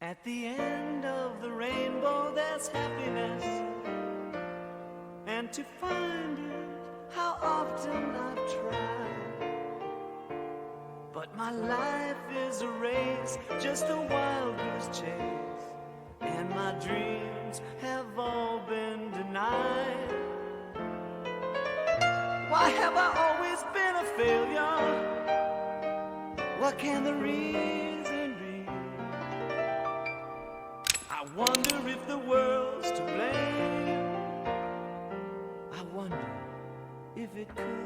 At the end of the rainbow there's happiness, and to find it, how often I've tried. But my life is a race, just a wild goose chase, and my dreams have all been denied. Why have I always been a failure? What can the reason be? I wonder if the world's to blame. I wonder if it could